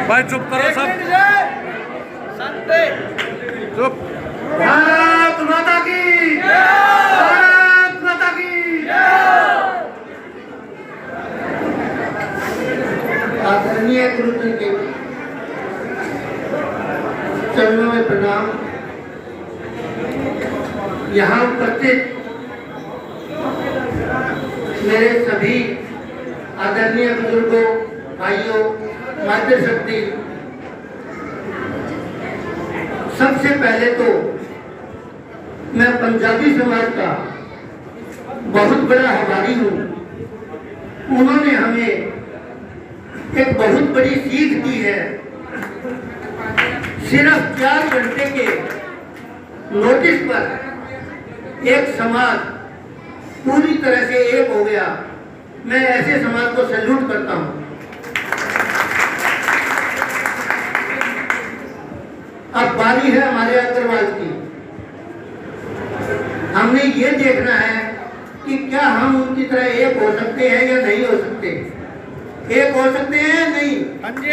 भाई चुप करो सब, चुप। भारत माता की, भारत माता की। आदरणीय गुरुजी के चरणों में प्रणाम। यहाँ उपस्थित मेरे सभी आदरणीय बुजुर्गों, भाइयों, मातृशक्ति, सबसे पहले तो मैं पंजाबी समाज का बहुत बड़ा आभारी हूँ। उन्होंने हमें एक बहुत बड़ी सीख दी है। सिर्फ 4 घंटे के नोटिस पर एक समाज पूरी तरह से एक हो गया। मैं ऐसे समाज को सैल्यूट करता हूँ। अब बारी है हमारे अग्रवाल की। हमने ये देखना है कि क्या हम उनकी तरह एक हो सकते हैं या नहीं हो सकते। एक हो सकते हैं या नहीं? हाँ जी,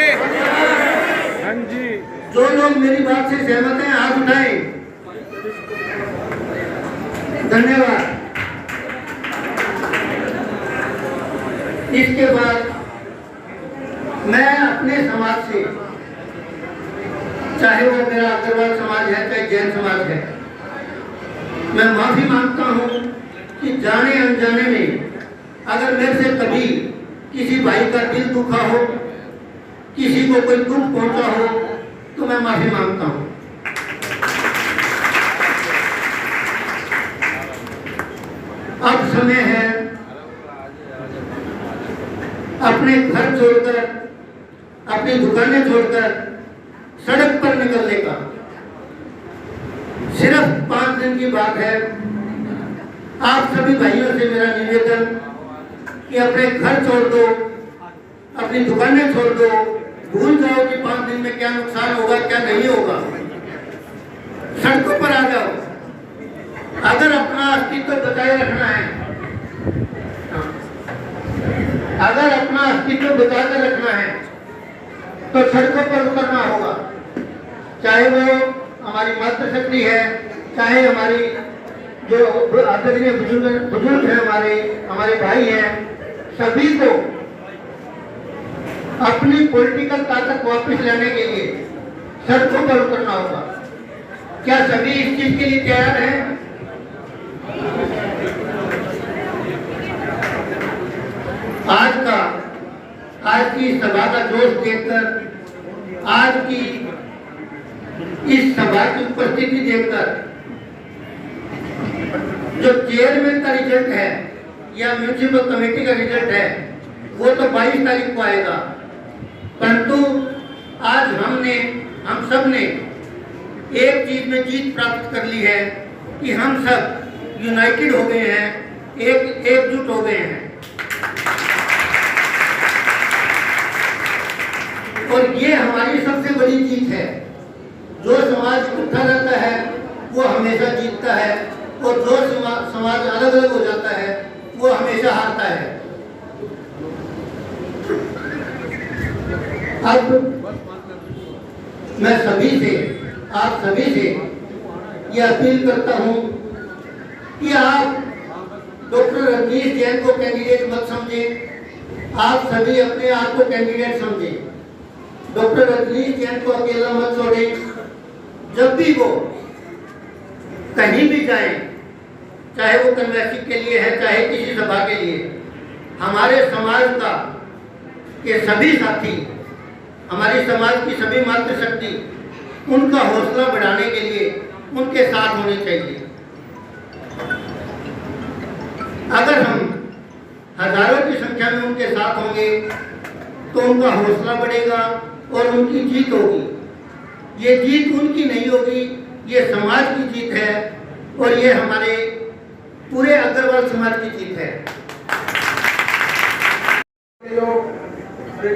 हाँ जी। जो लोग मेरी बात से सहमत हैं हाथ उठाएं। धन्यवाद। इसके बाद मैं अपने समाज से, चाहे वो मेरा अग्रवाल समाज है चाहे जैन समाज है, मैं माफी मांगता हूं कि जाने अनजाने में अगर मेरे से कभी किसी भाई का दिल दुखा हो, किसी को कोई दुख पहुंचा हो, तो मैं माफी मांगता हूं। अब समय है अपने घर छोड़कर, अपनी दुकानें छोड़कर सड़क पर निकलने का। सिर्फ 5 दिन की बात है। आप सभी भाइयों से मेरा निवेदन कि अपने घर छोड़ दो, अपनी दुकानें छोड़ दो, भूल जाओ कि 5 दिन में क्या नुकसान होगा क्या नहीं होगा। सड़कों पर आ जाओ। अगर अपना अस्तित्व बचाए रखना है, अगर अपना अस्तित्व बचाकर रखना है तो सड़कों पर उतरना होगा। चाहे वो हमारी मातृशक्ति है, चाहे हमारी जो आदरणीय बुजुर्ग हैं, हमारे भाई हैं, सभी को अपनी पॉलिटिकल ताकत वापस लाने के लिए सड़कों पर उतरना होगा। क्या सभी इस चीज के लिए तैयार हैं? आज की सभा का जोश देखकर, आज की इस सभा की उपस्थिति देखकर, जो चेयरमैन का रिजल्ट है या म्यूनिसिपल कमेटी का रिजल्ट है वो तो 22 तारीख को आएगा, परंतु आज हम सब ने एक चीज में जीत प्राप्त कर ली है कि हम सब यूनाइटेड हो गए हैं, एकजुट हो गए हैं। और ये हमारी सबसे बड़ी जीत है। जो समाज इकट्ठा रहता है वो हमेशा जीतता है, और जो समाज अलग अलग हो जाता है वो हमेशा हारता है। अब मैं आप सभी से ये अपील करता हूं कि आप डॉक्टर रजनीश जैन को कैंडिडेट मत समझें। आप सभी अपने आप को कैंडिडेट समझें। डॉक्टर रजनीश जैन को अकेला मत छोड़ें। जब भी वो कहीं भी जाए, चाहे वो कन्वेंशन के लिए है चाहे किसी सभा के लिए, हमारे समाज का के सभी साथी, हमारी समाज की सभी मातृशक्ति, उनका हौसला बढ़ाने के लिए उनके साथ होने चाहिए। अगर हम हजारों की संख्या में उनके साथ होंगे तो उनका हौसला बढ़ेगा और उनकी जीत होगी। ये जीत उनकी नहीं होगी, ये समाज की जीत है और ये हमारे पूरे अग्रवाल समाज की जीत है।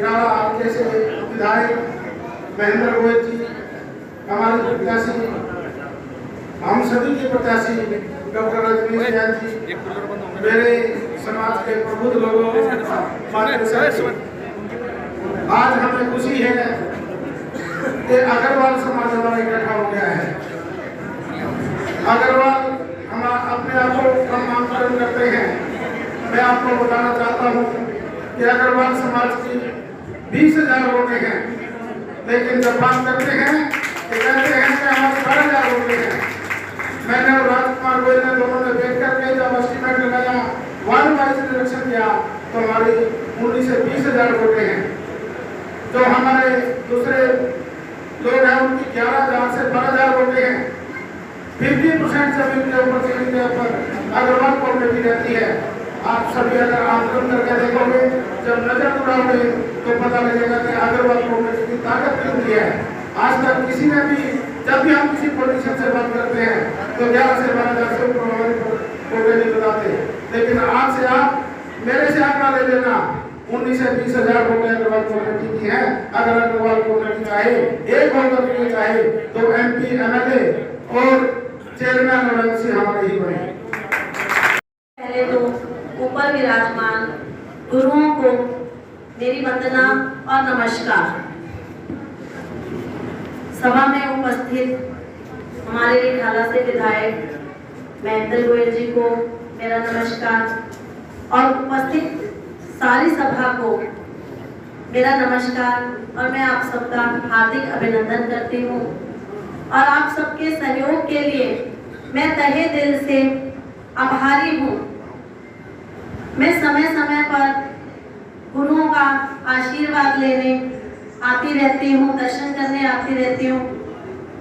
आप जैसे विधायक महेंद्र गोयल जी, हमारे प्रत्याशी, हम सभी के प्रत्याशी डॉक्टर रजनीश जैन जी, मेरे समाज के प्रबुद्ध लोगों, आज हमें खुशी है ये अग्रवाल समाज हमारा इकट्ठा हो गया है। अग्रवाल हम अपने आप को कम नामकरण करते हैं। मैं आपको बताना चाहता हूँ कि अग्रवाल समाज की 20,000 वोटें हैं, लेकिन जब बात करते हैं तो कहते हैं कि हमारे 12,000 वोटें हैं। मैंने और राजकुमार गोयल ने दोनों ने देख करके जब एस्टीमेट लगाया, वार्ड वाइज इलेक्शन किया, तो हमारी 19 से 20,000 वोटें हैं। जो हमारे दूसरे लोग हैं उनकी 11,000 से 12,000 वोटें हैं। 50% जमीन के ऊपर जमीन के ऊपर अग्रवाल कॉम्युनिटी रहती है। आप सभी अगर आंदोलन करके देखोगे, जब नजर उड़ाओगे तो पता लगेगा कि अग्रवाल कॉम्युनिटी की ताकत कितनी है। आज तक किसी ने भी, जब भी हम किसी पॉलिटिशियन से बात करते हैं तो 11 से 12,000 से ऊपर हमारे वोटें नहीं बताते, लेकिन आज से आप मेरे से आंकड़ा ले लेना, 19 से 20,000 वोटें अग्रवाल कॉम्युनिटी की है। अगर अग्रवाल कॉम्युनिटी चाहे एक वोटर के लिए चाहे तो MP, MLA और चेयरमैन और MC हमारे ही बने। पहले तो ऊपर विराजमान गुरुओं को मेरी वंदना और नमस्कार। सभा में उपस्थित हमारे रिठाला से विधायक महेंद्र गोयल जी को मेरा नमस्कार और उपस्थित सारी सभा को मेरा नमस्कार। और मैं आप सबका हार्दिक अभिनंदन करती हूँ और आप सबके सहयोग के लिए मैं तहे दिल से आभारी हूँ। मैं समय समय पर गुरुओं का आशीर्वाद लेने आती रहती हूँ, दर्शन करने आती रहती हूँ।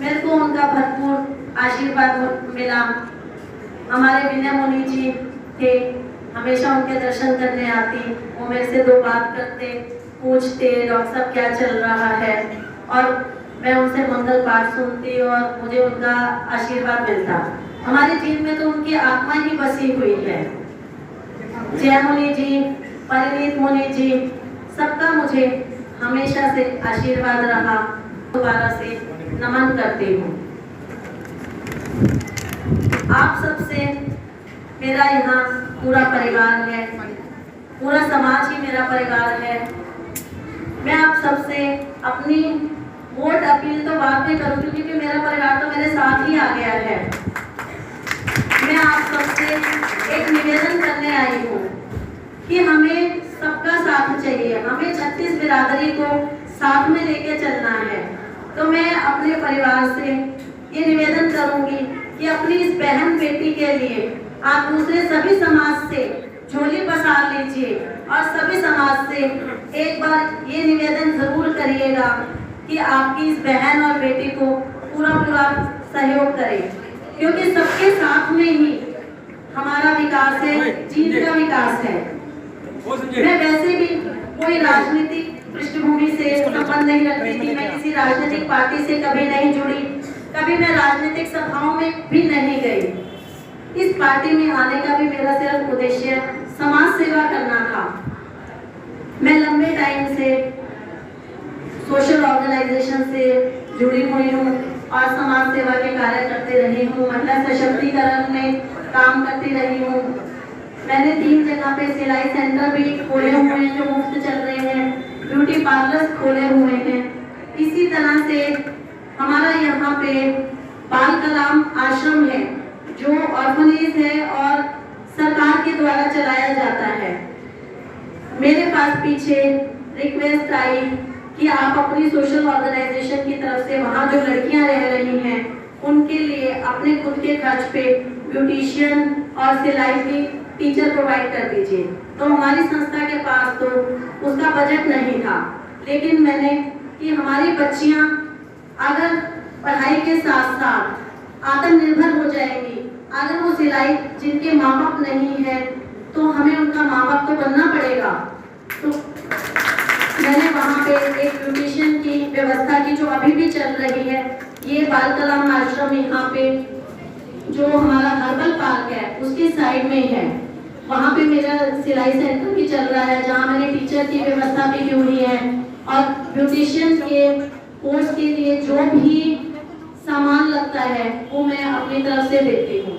मेरे को उनका भरपूर आशीर्वाद मिला। हमारे विनय मुनि जी थे, हमेशा उनके दर्शन करने आती। वो मेरे से 2 बात करते, पूछते डॉक्टर साहब क्या चल रहा है, और मैं उनसे मंगल पाठ सुनती और मुझे उनका आशीर्वाद मिलता। हमारे जीवन में तो उनकी आत्मा ही बसी हुई है। जय मुनि जी, परिणीत मुनि जी, सबका मुझे हमेशा से आशीर्वाद रहा। दोबारा से नमन करती हूँ। आप सबसे मेरा यहाँ पूरा परिवार है, पूरा समाज ही मेरा परिवार है। मैं आप सबसे अपनी वोट अपील तो बाद में करूँ, क्योंकि मेरा परिवार तो मेरे साथ ही आ गया है। मैं आप सबसे एक निवेदन करने आई हूँ कि हमें सबका साथ चाहिए। हमें 36 बिरादरी को साथ में लेके चलना है। तो मैं अपने परिवार से ये निवेदन करूंगी कि अपनी इस बहन बेटी के लिए आप दूसरे सभी समाज से झोली पसार लीजिए और सभी समाज से एक बार ये निवेदन जरूर करिएगा कि आपकी इस बहन और बेटी को पूरा सहयोग करें, क्योंकि सबके साथ में ही हमारा विकास है, जीत का विकास है। मैं वैसे भी कोई राजनीतिक पृष्ठभूमि से संबंध नहीं रखती थी। मैं किसी राजनीतिक पार्टी से कभी नहीं जुड़ी, कभी मैं राजनीतिक सभाओं में भी नहीं गई। इस पार्टी में आने का भी मेरा सिर्फ उद्देश्य समाज सेवा करना था। मैं लंबे टाइम से सोशल ऑर्गेनाइजेशन से जुड़ी हुई हूँ और समाज सेवा के कार्य करते रही हूँ। महिला सशक्तिकरण में काम करती रही हूँ। मैंने 3 जगह पे सिलाई सेंटर भी खोले हुए हैं जो मुफ्त चल रहे हैं, ब्यूटी पार्लर्स खोले हुए हैं। इसी तरह से हमारा यहाँ पे बाल कलाम आश्रम है जो ऑर्फनेज है और सरकार के द्वारा चलाया जाता है। मेरे पास पीछे रिक्वेस्ट आई कि आप अपनी सोशल ऑर्गेनाइजेशन की तरफ से वहाँ जो लड़कियाँ रह रही हैं उनके लिए अपने खुद के खर्च पे ब्यूटिशियन और सिलाई की टीचर प्रोवाइड कर दीजिए। तो हमारी संस्था के पास तो उसका बजट नहीं था, लेकिन मैंने कि हमारी बच्चियां अगर पढ़ाई के साथ साथ आत्मनिर्भर हो जाएंगी, अगर वो सिलाई जिनके माँ बाप नहीं है तो हमें उनका माँ बाप तो बनना पड़ेगा। तो मैंने वहाँ पे एक ब्यूटिशियन की व्यवस्था की जो अभी भी चल रही है। ये बाल कलाम आश्रम यहाँ पे जो हमारा हर्बल पार्क है उसकी साइड में है। वहाँ पे मेरा सिलाई सेंटर भी चल रहा है जहाँ मैंने टीचर की व्यवस्था भी की हुई है और ब्यूटिशियन के कोर्स के लिए जो भी सामान लगता है वो मैं अपनी तरफ से देती हूँ।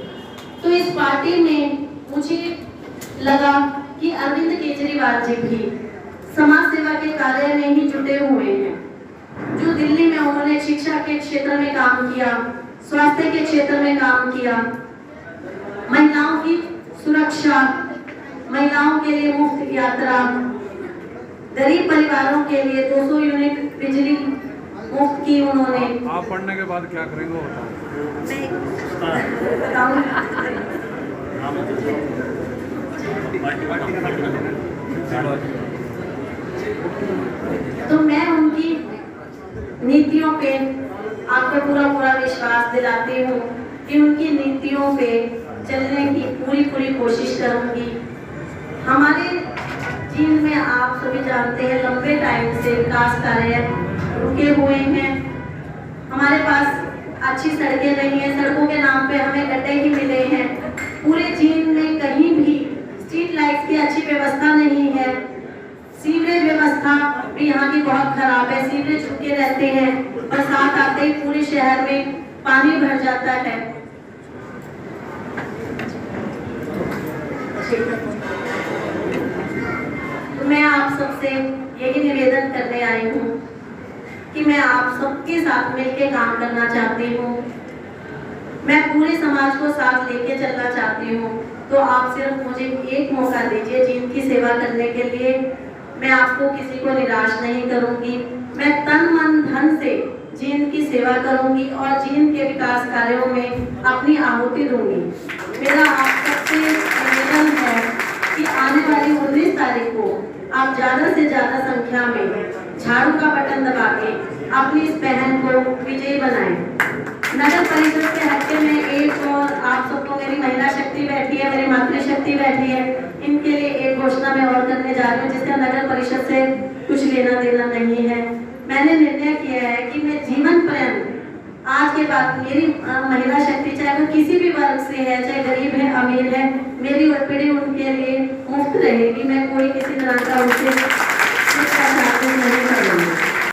तो इस पार्टी में मुझे लगा कि अरविंद केजरीवाल जी भी समाज सेवा के कार्य में ही जुटे हुए हैं जो दिल्ली में उन्होंने शिक्षा के क्षेत्र में काम किया, स्वास्थ्य के क्षेत्र में काम किया, महिलाओं की सुरक्षा, महिलाओं के लिए मुफ्त यात्रा, गरीब परिवारों के लिए 200 यूनिट बिजली मुफ्त की उन्होंने। आप पढ़ने के बाद क्या करेंगे वो बताओ। मैं बताऊं? तो मैं उनकी नीतियों पे आपको पूरा विश्वास दिलाती हूँ कि उनकी नीतियों पे चलने की पूरी कोशिश करूँगी। हमारे चीन में आप सभी जानते हैं लंबे टाइम से विकास कार्य रुके हुए हैं। हमारे पास अच्छी सड़कें नहीं है, सड़कों के नाम पे हमें गड्ढे ही मिले हैं। पूरे चीन में कहीं भी स्ट्रीट लाइट्स की अच्छी व्यवस्था नहीं है। सीवरेज व्यवस्था भी यहाँ की बहुत खराब है, सीवरेज रुके रहते हैं, बरसात आते ही पूरे शहर में पानी भर जाता है। तो मैं आप सबसे यही निवेदन करने आई हूँ कि मैं आप सबके साथ मिलकर काम करना चाहती हूँ। मैं पूरे समाज को साथ लेके चलना चाहती हूँ। तो आप सिर्फ मुझे एक मौका दीजिए चीन की सेवा करने के लिए। मैं आपको किसी को निराश नहीं करूँगी। मैं तन मन धन से चीन की सेवा करूँगी और चीन के विकास कार्यों में अपनी आहुति दूंगी। मेरा आप सबसे निवेदन है कि आने वाली 19 तारीख को आप ज़्यादा से ज़्यादा संख्या में झाड़ू का बटन दबा के अपनी इस बहन को विजयी बनाएं। नगर परिषद के हत्या में एक और आप सबको मेरी महिला शक्ति बैठी है, मेरी मातृशक्ति बैठी है, इनके लिए एक घोषणा मैं और करने जा रही हूँ जिसका नगर परिषद से कुछ लेना देना नहीं है। मैंने निर्णय किया है कि मैं जीवन पर्यंत आज के बाद मेरी महिला शक्ति चाहे वो किसी भी वर्ग से है, चाहे गरीब है अमीर है, मेरी ओपीडी उनके लिए मुफ्त रहेगी। मैं कोई किसी तरह का उनसे नहीं करूँगी।